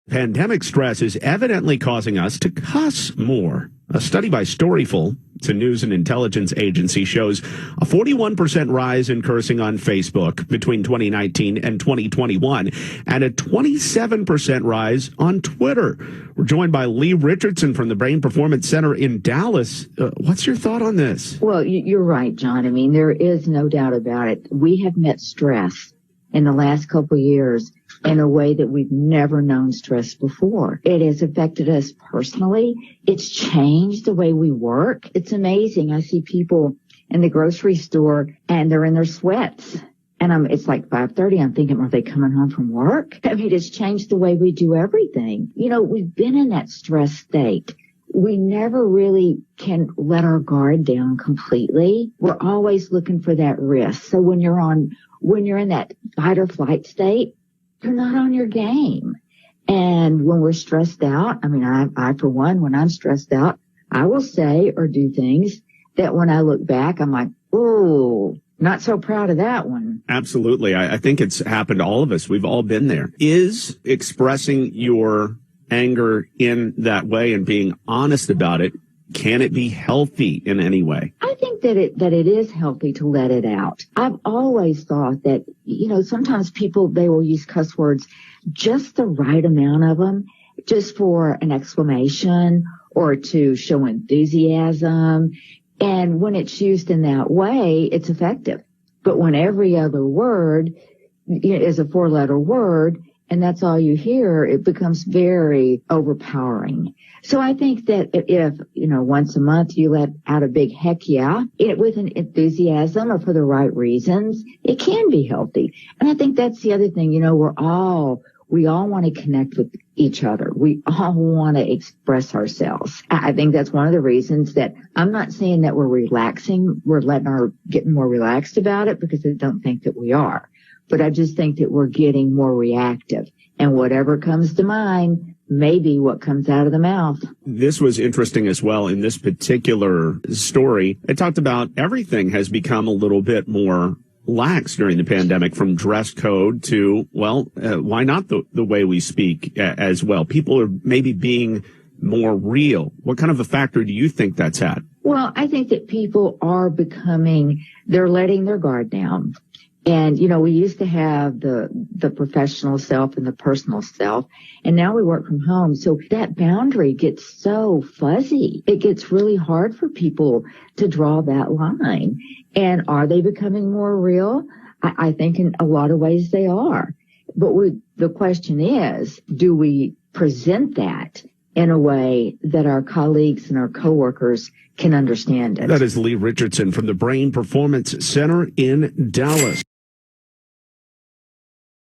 Pandemic stress is evidently causing us to cuss more. A study by Storyful, it's a news and intelligence agency, shows a 41% rise in cursing on Facebook between 2019 and 2021, and a 27% rise on Twitter. We're joined by Leigh Richardson from the Brain Performance Center in Dallas. What's your thought on this? Well, you're right, John. I mean, there is no doubt about it. We have met stress in the last couple of years in a way that we've never known stress before. It has affected us personally. It's changed the way we work. It's amazing. I see people in the grocery store and they're in their sweats. And it's like 5:30. I'm thinking, are they coming home from work? I mean, it's changed the way we do everything. You know, we've been in that stress state. We never really can let our guard down completely. We're always looking for that risk. So when you're in that fight or flight state, you're not on your game. And when we're stressed out, I mean, I for one, when I'm stressed out, I will say or do things that when I look back, I'm like, ooh, not so proud of that one. Absolutely. I think it's happened to all of us. We've all been there. Is expressing your anger in that way and being honest about it, can it be healthy in any way? I think that it is healthy to let it out. I've always thought that, you know, sometimes people, they will use cuss words, just the right amount of them, just for an exclamation or to show enthusiasm. And when it's used in that way, it's effective. But when every other word is a 4-letter word, and that's all you hear, it becomes very overpowering. So I think that if, you know, once a month you let out a big heck yeah, with an enthusiasm or for the right reasons, it can be healthy. And I think that's the other thing, you know, we all want to connect with each other. We all want to express ourselves. I think that's one of the reasons that I'm not saying that we're relaxing, getting more relaxed about it, because I don't think that we are. But I just think that we're getting more reactive. And whatever comes to mind may be what comes out of the mouth. This was interesting as well in this particular story. It talked about everything has become a little bit more lax during the pandemic, from dress code to, why not the way we speak as well? People are maybe being more real. What kind of a factor do you think that's had? Well, I think that people are they're letting their guard down. And, you know, we used to have the professional self and the personal self, and now we work from home. So that boundary gets so fuzzy. It gets really hard for people to draw that line. And are they becoming more real? I think in a lot of ways they are. But the question is, do we present that in a way that our colleagues and our coworkers can understand it? That is Leigh Richardson from the Brain Performance Center in Dallas.